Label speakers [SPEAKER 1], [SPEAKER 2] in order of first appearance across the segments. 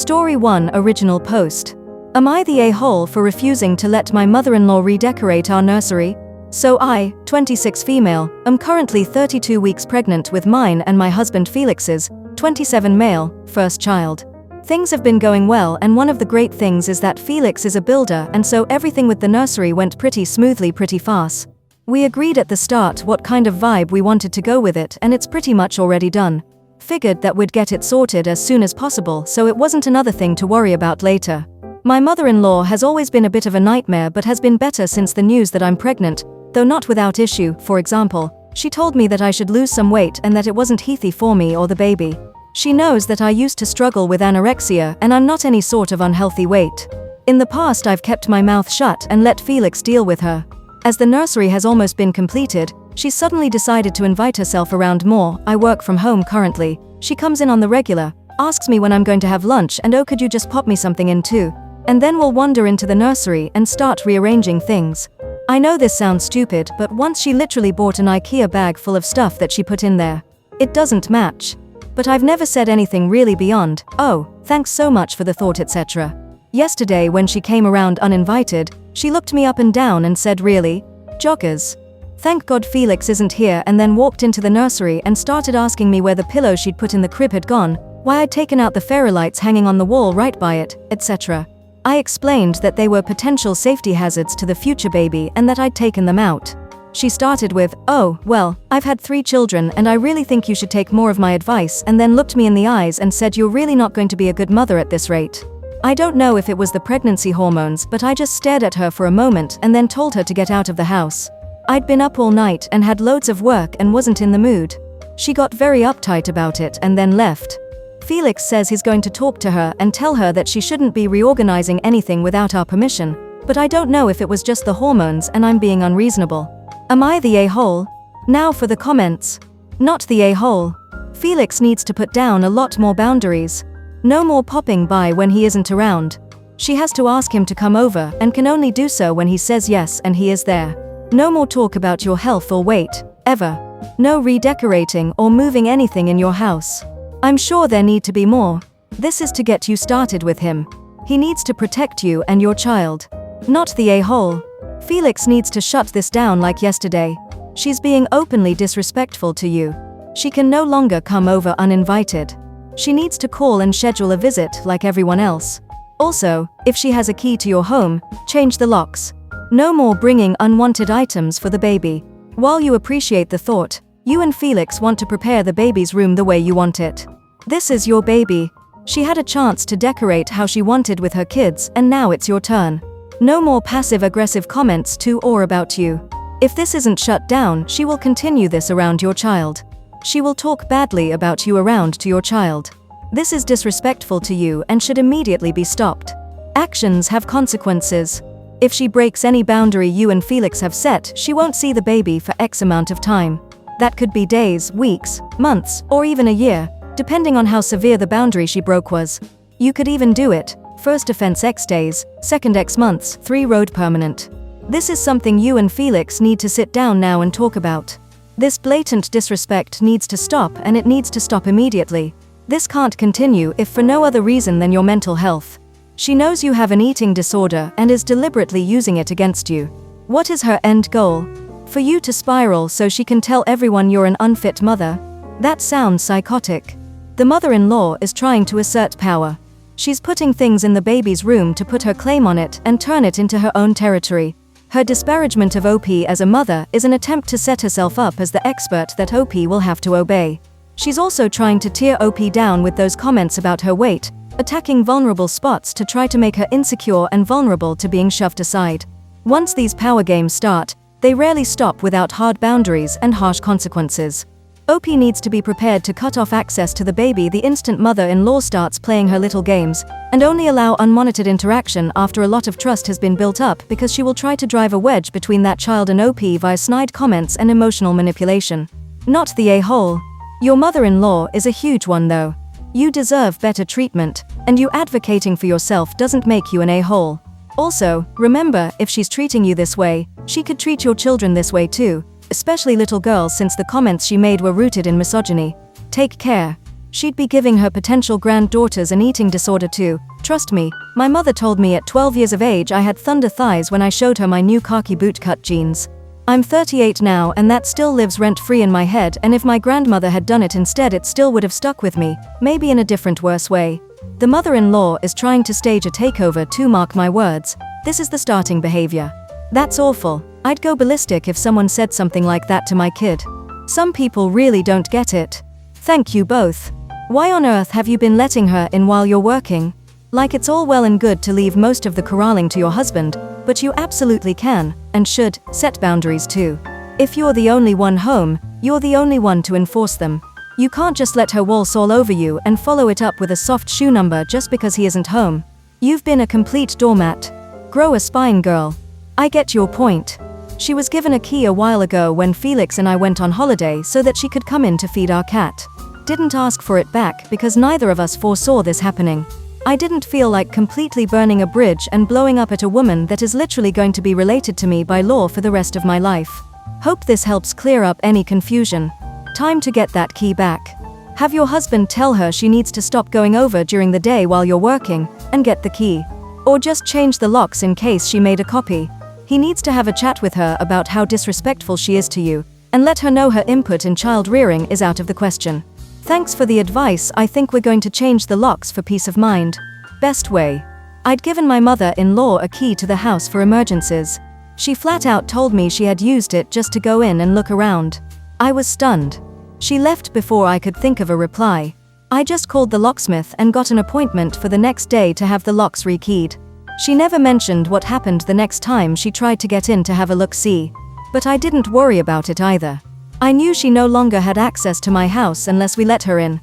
[SPEAKER 1] Story 1 Original Post. Am I the a-hole for refusing to let my mother-in-law redecorate our nursery? So I, 26 female, am currently 32 weeks pregnant with mine and my husband Felix's, 27 male, first child. Things have been going well, and one of the great things is that Felix is a builder, and so everything with the nursery went pretty smoothly pretty fast. We agreed at the start what kind of vibe we wanted to go with it, and it's pretty much already done. Figured that we'd get it sorted as soon as possible, so it wasn't another thing to worry about later. My mother-in-law has always been a bit of a nightmare, but has been better since the news that I'm pregnant, though not without issue. For example, she told me that I should lose some weight and that it wasn't healthy for me or the baby. She knows that I used to struggle with anorexia, and I'm not any sort of unhealthy weight. In the past I've kept my mouth shut and let Felix deal with her. As the nursery has almost been completed, she's suddenly decided to invite herself around more. I work from home currently. She comes in on the regular, asks me when I'm going to have lunch, and oh, could you just pop me something in too? And then we'll wander into the nursery and start rearranging things. I know this sounds stupid, but once she literally bought an IKEA bag full of stuff that she put in there. It doesn't match. But I've never said anything really beyond, "Oh, thanks so much for the thought," etc. Yesterday when she came around uninvited, she looked me up and down and said, "Really? Joggers? Thank God Felix isn't here," and then walked into the nursery and started asking me where the pillow she'd put in the crib had gone, why I'd taken out the fairy lights hanging on the wall right by it, etc. I explained that they were potential safety hazards to the future baby and that I'd taken them out. She started with, "Oh, well, I've had 3 children and I really think you should take more of my advice," and then looked me in the eyes and said, "You're really not going to be a good mother at this rate." I don't know if it was the pregnancy hormones, but I just stared at her for a moment and then told her to get out of the house. I'd been up all night and had loads of work and wasn't in the mood. She got very uptight about it and then left. Felix says he's going to talk to her and tell her that she shouldn't be reorganizing anything without our permission, but I don't know if it was just the hormones and I'm being unreasonable. Am I the a-hole? Now for the comments. Not the a-hole. Felix needs to put down a lot more boundaries. No more popping by when he isn't around. She has to ask him to come over and can only do so when he says yes and he is there. No more talk about your health or weight, ever. No redecorating or moving anything in your house. I'm sure there need to be more. This is to get you started with him. He needs to protect you and your child. Not the a-hole. Felix needs to shut this down like yesterday. She's being openly disrespectful to you. She can no longer come over uninvited. She needs to call and schedule a visit like everyone else. Also, if she has a key to your home, change the locks. No more bringing unwanted items for the baby. While you appreciate the thought, you and Felix want to prepare the baby's room the way you want it. This is your baby. She had a chance to decorate how she wanted with her kids, and now it's your turn. No more passive-aggressive comments to or about you. If this isn't shut down, she will continue this around your child. She will talk badly about you around to your child. This is disrespectful to you and should immediately be stopped. Actions have consequences. If she breaks any boundary you and Felix have set, she won't see the baby for X amount of time. That could be days, weeks, months, or even a year, depending on how severe the boundary she broke was. You could even do it, first offense X days, second X months, 3 road permanent. This is something you and Felix need to sit down now and talk about. This blatant disrespect needs to stop, and it needs to stop immediately. This can't continue if for no other reason than your mental health. She knows you have an eating disorder and is deliberately using it against you. What is her end goal? For you to spiral so she can tell everyone you're an unfit mother? That sounds psychotic. The mother-in-law is trying to assert power. She's putting things in the baby's room to put her claim on it and turn it into her own territory. Her disparagement of OP as a mother is an attempt to set herself up as the expert that OP will have to obey. She's also trying to tear OP down with those comments about her weight, attacking vulnerable spots to try to make her insecure and vulnerable to being shoved aside. Once these power games start, they rarely stop without hard boundaries and harsh consequences. OP needs to be prepared to cut off access to the baby the instant mother-in-law starts playing her little games, and only allow unmonitored interaction after a lot of trust has been built up, because she will try to drive a wedge between that child and OP via snide comments and emotional manipulation. Not the a-hole. Your mother-in-law is a huge one though. You deserve better treatment, and you advocating for yourself doesn't make you an a-hole. Also, remember, if she's treating you this way, she could treat your children this way too, especially little girls, since the comments she made were rooted in misogyny. Take care. She'd be giving her potential granddaughters an eating disorder too. Trust me, my mother told me at 12 years of age I had thunder thighs when I showed her my new khaki bootcut jeans. I'm 38 now and that still lives rent-free in my head, and if my grandmother had done it instead it still would have stuck with me, maybe in a different worse way. The mother-in-law is trying to stage a takeover too, mark my words. This is the starting behavior. That's awful. I'd go ballistic if someone said something like that to my kid. Some people really don't get it. Thank you both. Why on earth have you been letting her in while you're working? Like, it's all well and good to leave most of the corralling to your husband, but you absolutely can, and should, set boundaries too. If you're the only one home, you're the only one to enforce them. You can't just let her waltz all over you and follow it up with a soft shoe number just because he isn't home. You've been a complete doormat. Grow a spine, girl. I get your point. She was given a key a while ago when Felix and I went on holiday so that she could come in to feed our cat. Didn't ask for it back because neither of us foresaw this happening. I didn't feel like completely burning a bridge and blowing up at a woman that is literally going to be related to me by law for the rest of my life. Hope this helps clear up any confusion. Time to get that key back. Have your husband tell her she needs to stop going over during the day while you're working, and get the key. Or just change the locks in case she made a copy. He needs to have a chat with her about how disrespectful she is to you, and let her know her input in child rearing is out of the question. Thanks for the advice. I think we're going to change the locks for peace of mind. Best way. I'd given my mother-in-law a key to the house for emergencies. She flat out told me she had used it just to go in and look around. I was stunned. She left before I could think of a reply. I just called the locksmith and got an appointment for the next day to have the locks rekeyed. She never mentioned what happened the next time she tried to get in to have a look-see. But I didn't worry about it either. I knew she no longer had access to my house unless we let her in.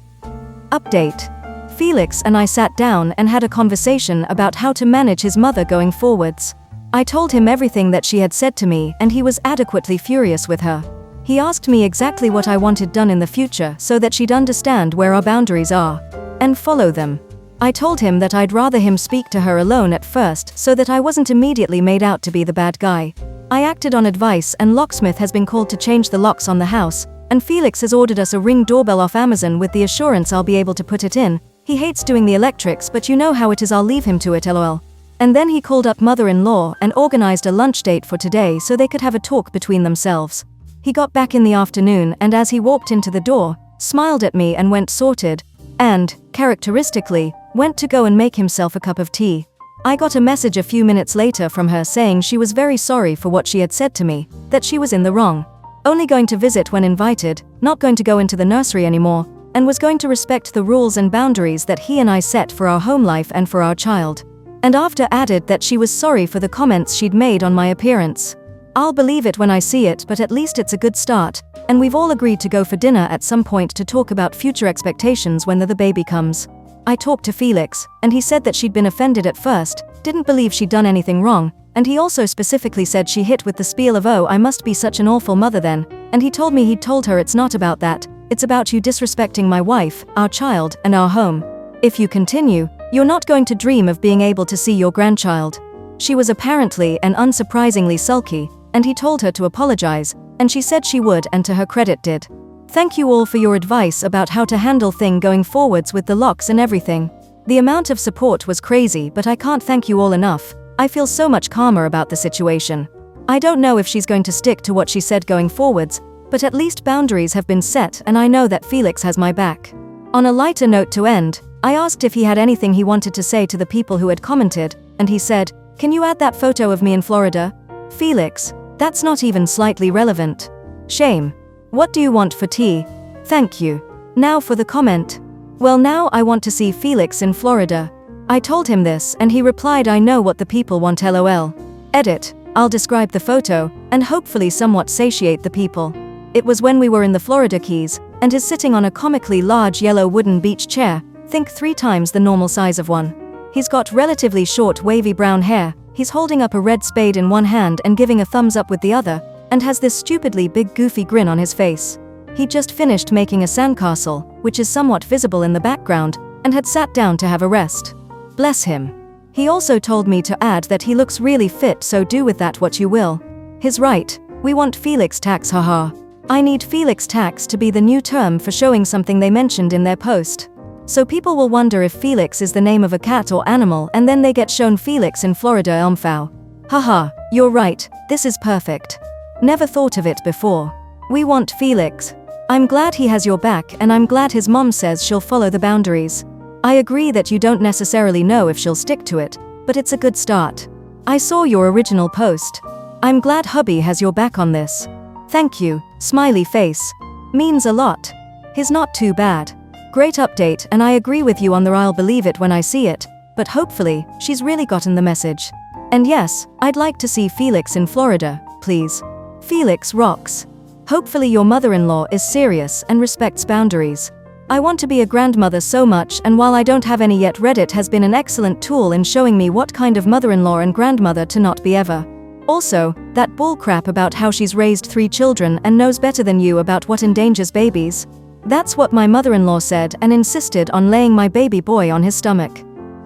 [SPEAKER 1] Update. Felix and I sat down and had a conversation about how to manage his mother going forwards. I told him everything that she had said to me and he was adequately furious with her. He asked me exactly what I wanted done in the future so that she'd understand where our boundaries are and follow them. I told him that I'd rather him speak to her alone at first so that I wasn't immediately made out to be the bad guy. I acted on advice and locksmith has been called to change the locks on the house, and Felix has ordered us a Ring doorbell off Amazon with the assurance I'll be able to put it in. He hates doing the electrics, but you know how it is, I'll leave him to it, lol. And then he called up mother-in-law and organized a lunch date for today so they could have a talk between themselves. He got back in the afternoon and as he walked into the door, smiled at me and went sorted, and, characteristically, went to go and make himself a cup of tea. I got a message a few minutes later from her saying she was very sorry for what she had said to me, that she was in the wrong. Only going to visit when invited, not going to go into the nursery anymore, and was going to respect the rules and boundaries that he and I set for our home life and for our child. And after added that she was sorry for the comments she'd made on my appearance. I'll believe it when I see it, but at least it's a good start, and we've all agreed to go for dinner at some point to talk about future expectations when the baby comes. I talked to Felix, and he said that she'd been offended at first, didn't believe she'd done anything wrong, and he also specifically said she hit with the spiel of, "Oh, I must be such an awful mother then," and he told me he'd told her it's not about that, it's about you disrespecting my wife, our child, and our home. If you continue, you're not going to dream of being able to see your grandchild. She was apparently and unsurprisingly sulky, and he told her to apologize, and she said she would, and to her credit did. Thank you all for your advice about how to handle things going forwards with the locks and everything. The amount of support was crazy, but I can't thank you all enough. I feel so much calmer about the situation. I don't know if she's going to stick to what she said going forwards, but at least boundaries have been set and I know that Felix has my back. On a lighter note to end, I asked if he had anything he wanted to say to the people who had commented, and he said, "Can you add that photo of me in Florida?" Felix, that's not even slightly relevant. Shame. What do you want for tea? Thank you. Now for the comment. Well, now I want to see Felix in Florida. I told him this and he replied, "I know what the people want, lol." Edit. I'll describe the photo, and hopefully somewhat satiate the people. It was when we were in the Florida Keys, and is sitting on a comically large yellow wooden beach chair, think 3 times the normal size of one. He's got relatively short wavy brown hair, he's holding up a red spade in one hand and giving a thumbs up with the other, and has this stupidly big goofy grin on his face. He just finished making a sandcastle, which is somewhat visible in the background, and had sat down to have a rest. Bless him. He also told me to add that he looks really fit, so do with that what you will. He's right, we want Felix tax, haha. I need Felix tax to be the new term for showing something they mentioned in their post. So people will wonder if Felix is the name of a cat or animal, and then they get shown Felix in Florida Elmfow. Haha, you're right, this is perfect. Never thought of it before. We want Felix. I'm glad he has your back, and I'm glad his mom says she'll follow the boundaries. I agree that you don't necessarily know if she'll stick to it, but it's a good start. I saw your original post. I'm glad hubby has your back on this. Thank you, smiley face. Means a lot. He's not too bad. Great update, and I agree with you on the I'll believe it when I see it, but hopefully, she's really gotten the message. And yes, I'd like to see Felix in Florida, please. Felix rocks. Hopefully your mother-in-law is serious and respects boundaries. I want to be a grandmother so much, and while I don't have any yet, Reddit has been an excellent tool in showing me what kind of mother-in-law and grandmother to not be ever. Also, that bullcrap about how she's raised 3 children and knows better than you about what endangers babies. That's what my mother-in-law said and insisted on laying my baby boy on his stomach.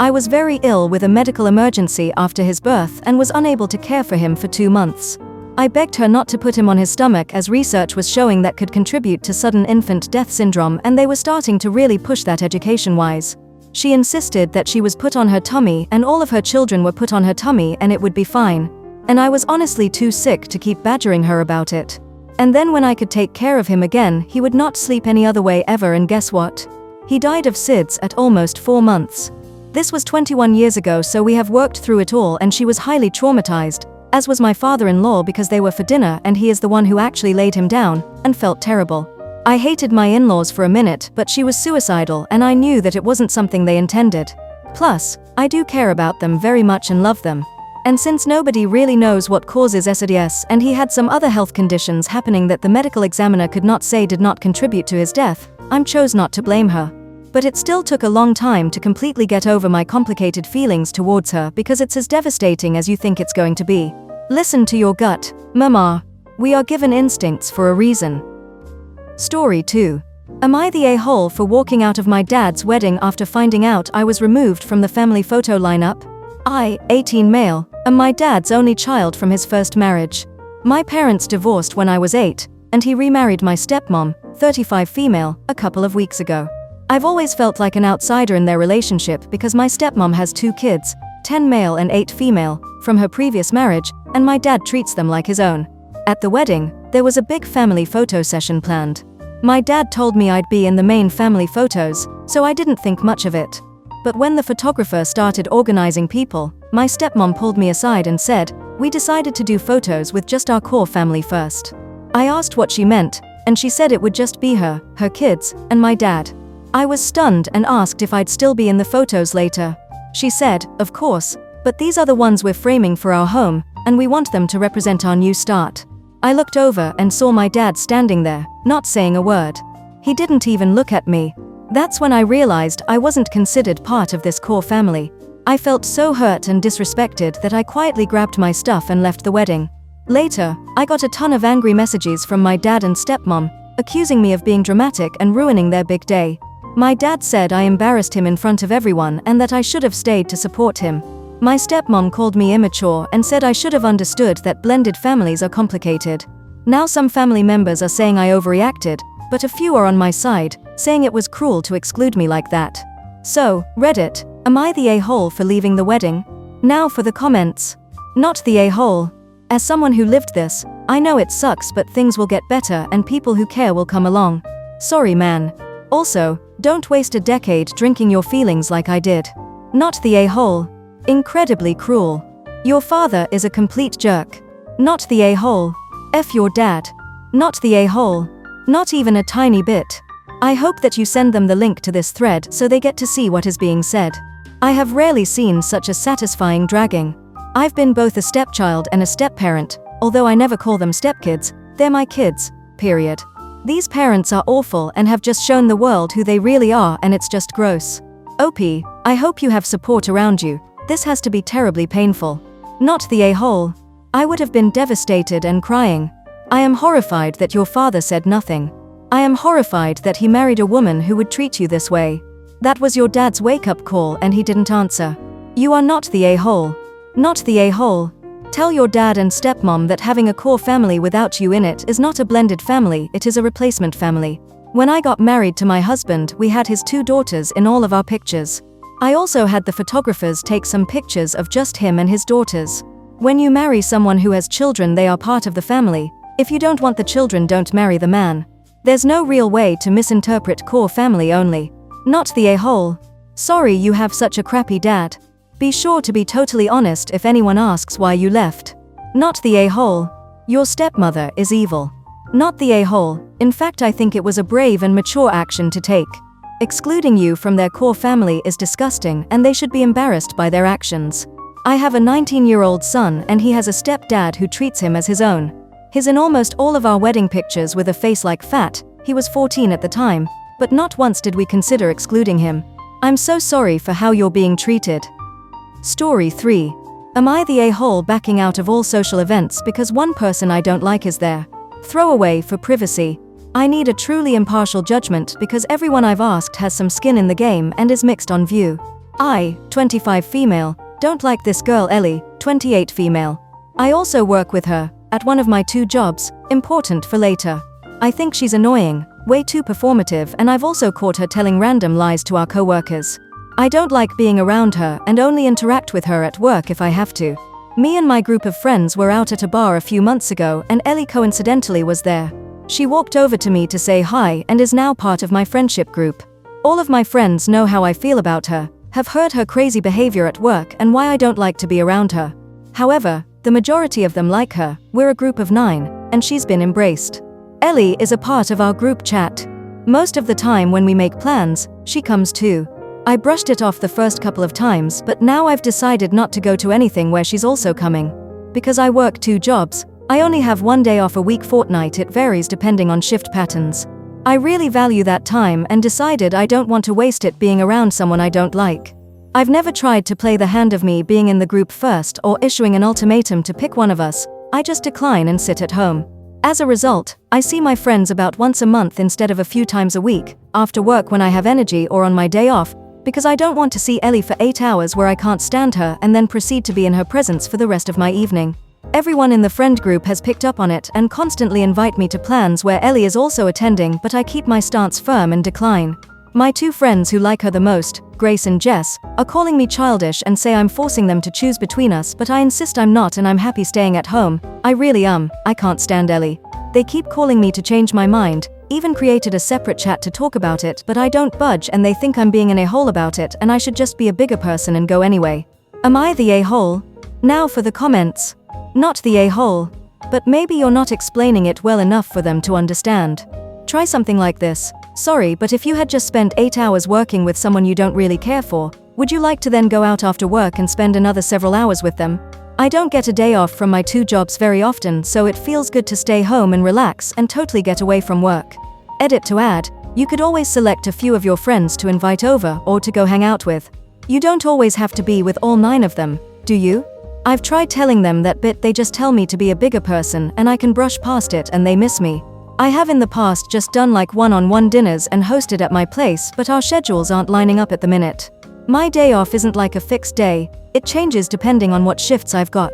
[SPEAKER 1] I was very ill with a medical emergency after his birth and was unable to care for him for 2 months. I begged her not to put him on his stomach, as research was showing that could contribute to sudden infant death syndrome, and they were starting to really push that education-wise. She insisted that she was put on her tummy and all of her children were put on her tummy and it would be fine. And I was honestly too sick to keep badgering her about it. And then when I could take care of him again, he would not sleep any other way ever, and guess what? He died of SIDS at almost 4 months. This was 21 years ago, so we have worked through it all, and she was highly traumatized, as was my father-in-law, because they were for dinner and he is the one who actually laid him down, and felt terrible. I hated my in-laws for a minute, but she was suicidal and I knew that it wasn't something they intended. Plus, I do care about them very much and love them. And since nobody really knows what causes SIDS, and he had some other health conditions happening that the medical examiner could not say did not contribute to his death, I chose not to blame her. But it still took a long time to completely get over my complicated feelings towards her, because it's as devastating as you think it's going to be. Listen to your gut, Mama. We are given instincts for a reason. Story 2. Am I the a-hole for walking out of my dad's wedding after finding out I was removed from the family photo lineup? I, 18 male, am my dad's only child from his first marriage. My parents divorced when I was 8, and he remarried my stepmom, 35 female, a couple of weeks ago. I've always felt like an outsider in their relationship because my stepmom has 2 kids, 10 male and 8 female, from her previous marriage, and my dad treats them like his own. At the wedding, there was a big family photo session planned. My dad told me I'd be in the main family photos, so I didn't think much of it. But when the photographer started organizing people, my stepmom pulled me aside and said, "We decided to do photos with just our core family first." I asked what she meant, and she said it would just be her kids, and my dad. I was stunned and asked if I'd still be in the photos later. She said, "Of course, but these are the ones we're framing for our home, and we want them to represent our new start." I looked over and saw my dad standing there, not saying a word. He didn't even look at me. That's when I realized I wasn't considered part of this core family. I felt so hurt and disrespected that I quietly grabbed my stuff and left the wedding. Later, I got a ton of angry messages from my dad and stepmom, accusing me of being dramatic and ruining their big day. My dad said I embarrassed him in front of everyone and that I should have stayed to support him. My stepmom called me immature and said I should have understood that blended families are complicated. Now some family members are saying I overreacted, but a few are on my side, saying it was cruel to exclude me like that. So, Reddit, am I the a-hole for leaving the wedding? Now for the comments. Not the a-hole. As someone who lived this, I know it sucks, but things will get better and people who care will come along. Sorry, man. Also, don't waste a decade drinking your feelings like I did. Not the a-hole. Incredibly cruel. Your father is a complete jerk. Not the a-hole. F your dad. Not the a-hole. Not even a tiny bit. I hope that you send them the link to this thread so they get to see what is being said. I have rarely seen such a satisfying dragging. I've been both a stepchild and a stepparent, although I never call them stepkids, they're my kids, period. These parents are awful and have just shown the world who they really are, and it's just gross. OP, I hope you have support around you. This has to be terribly painful. Not the a-hole. I would have been devastated and crying. I am horrified that your father said nothing. I am horrified that he married a woman who would treat you this way. That was your dad's wake-up call and he didn't answer. You are not the a-hole. Not the a-hole. Tell your dad and stepmom that having a core family without you in it is not a blended family, it is a replacement family. When I got married to my husband, we had his 2 daughters in all of our pictures. I also had the photographers take some pictures of just him and his daughters. When you marry someone who has children, they are part of the family. If you don't want the children, don't marry the man. There's no real way to misinterpret core family only. Not the a-hole. Sorry you have such a crappy dad. Be sure to be totally honest if anyone asks why you left. Not the a-hole. Your stepmother is evil. Not the a-hole. In fact, I think it was a brave and mature action to take. Excluding you from their core family is disgusting, and they should be embarrassed by their actions. I have a 19-year-old son, and he has a stepdad who treats him as his own. He's in almost all of our wedding pictures with a face like fat. He was 14 at the time, but not once did we consider excluding him. I'm so sorry for how you're being treated. Story 3. Am I the a-hole backing out of all social events because one person I don't like is there? Throwaway for privacy. I need a truly impartial judgment because everyone I've asked has some skin in the game and is mixed on view. I, 25 female, don't like this girl Ellie, 28 female. I also work with her, at one of my 2 jobs, important for later. I think she's annoying, way too performative, and I've also caught her telling random lies to our co-workers. I don't like being around her and only interact with her at work if I have to. Me and my group of friends were out at a bar a few months ago and Ellie coincidentally was there. She walked over to me to say hi and is now part of my friendship group. All of my friends know how I feel about her, have heard her crazy behavior at work and why I don't like to be around her. However, the majority of them like her. We're a group of 9, and she's been embraced. Ellie is a part of our group chat. Most of the time when we make plans, she comes too. I brushed it off the first couple of times, but now I've decided not to go to anything where she's also coming. Because I work 2 jobs, I only have 1 day off a week fortnight. It varies depending on shift patterns. I really value that time and decided I don't want to waste it being around someone I don't like. I've never tried to play the hand of me being in the group first or issuing an ultimatum to pick one of us. I just decline and sit at home. As a result, I see my friends about once a month instead of a few times a week, after work when I have energy or on my day off, because I don't want to see Ellie for 8 hours where I can't stand her and then proceed to be in her presence for the rest of my evening. Everyone in the friend group has picked up on it and constantly invite me to plans where Ellie is also attending, but I keep my stance firm and decline. My 2 friends who like her the most, Grace and Jess, are calling me childish and say I'm forcing them to choose between us, but I insist I'm not and I'm happy staying at home. I really I can't stand Ellie. They keep calling me to change my mind, even created a separate chat to talk about it, but I don't budge and they think I'm being an a-hole about it and I should just be a bigger person and go anyway. Am I the a-hole? Now for the comments. Not the a-hole. But maybe you're not explaining it well enough for them to understand. Try something like this. Sorry, but if you had just spent 8 hours working with someone you don't really care for, would you like to then go out after work and spend another several hours with them? I don't get a day off from my 2 jobs very often, so it feels good to stay home and relax and totally get away from work. Edit to add, you could always select a few of your friends to invite over or to go hang out with. You don't always have to be with all 9 of them, do you? I've tried telling them that, but they just tell me to be a bigger person and I can brush past it and they miss me. I have in the past just done like one-on-one dinners and hosted at my place, but our schedules aren't lining up at the minute. My day off isn't like a fixed day, it changes depending on what shifts I've got.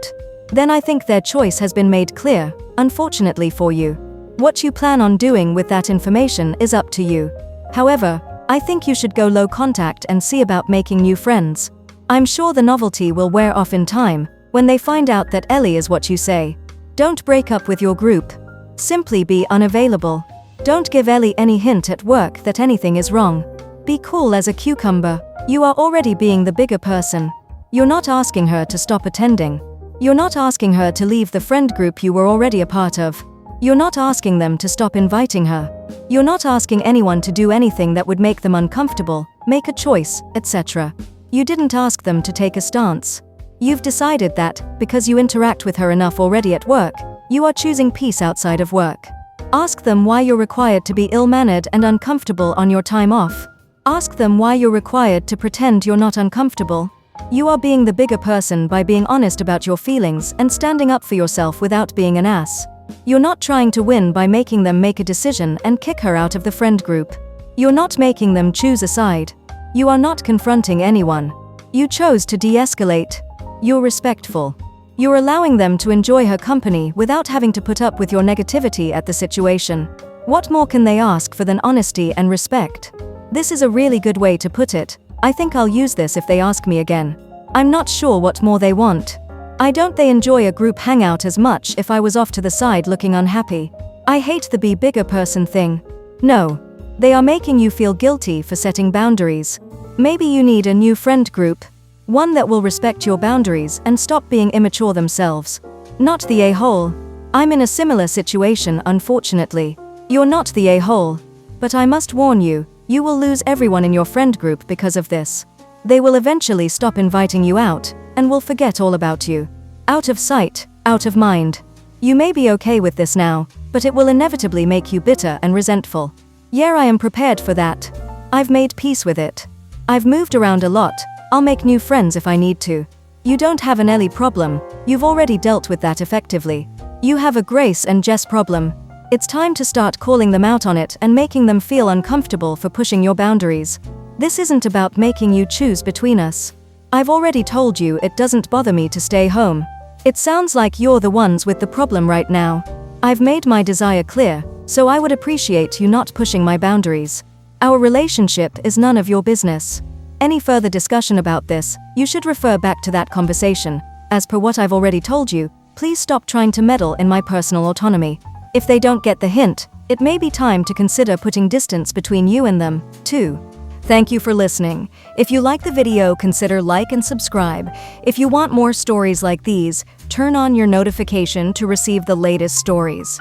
[SPEAKER 1] Then I think their choice has been made clear, unfortunately for you. What you plan on doing with that information is up to you. However, I think you should go low contact and see about making new friends. I'm sure the novelty will wear off in time, when they find out that Ellie is what you say. Don't break up with your group. Simply be unavailable. Don't give Ellie any hint at work that anything is wrong. Be cool as a cucumber. You are already being the bigger person. You're not asking her to stop attending. You're not asking her to leave the friend group you were already a part of. You're not asking them to stop inviting her. You're not asking anyone to do anything that would make them uncomfortable, make a choice, etc. You didn't ask them to take a stance. You've decided that, because you interact with her enough already at work, you are choosing peace outside of work. Ask them why you're required to be ill-mannered and uncomfortable on your time off. Ask them why you're required to pretend you're not uncomfortable. You are being the bigger person by being honest about your feelings and standing up for yourself without being an ass. You're not trying to win by making them make a decision and kick her out of the friend group. You're not making them choose a side. You are not confronting anyone. You chose to de-escalate. You're respectful. You're allowing them to enjoy her company without having to put up with your negativity at the situation. What more can they ask for than honesty and respect? This is a really good way to put it. I think I'll use this if they ask me again. I'm not sure what more they want. I don't they enjoy a group hangout as much if I was off to the side looking unhappy. I hate the be bigger person thing. No. They are making you feel guilty for setting boundaries. Maybe you need a new friend group. One that will respect your boundaries and stop being immature themselves. Not the a-hole. I'm in a similar situation, unfortunately. You're not the a-hole. But I must warn you, you will lose everyone in your friend group because of this. They will eventually stop inviting you out, and will forget all about you. Out of sight, out of mind. You may be okay with this now, but it will inevitably make you bitter and resentful. Yeah, I am prepared for that. I've made peace with it. I've moved around a lot. I'll make new friends if I need to. You don't have an Ellie problem. You've already dealt with that effectively. You have a Grace and Jess problem. It's time to start calling them out on it and making them feel uncomfortable for pushing your boundaries. This isn't about making you choose between us. I've already told you it doesn't bother me to stay home. It sounds like you're the ones with the problem right now. I've made my desire clear, so I would appreciate you not pushing my boundaries. Our relationship is none of your business. Any further discussion about this, you should refer back to that conversation. As per what I've already told you, please stop trying to meddle in my personal autonomy. If they don't get the hint, it may be time to consider putting distance between you and them, too. Thank you for listening. If you like the video, consider like and subscribe. If you want more stories like these, turn on your notification to receive the latest stories.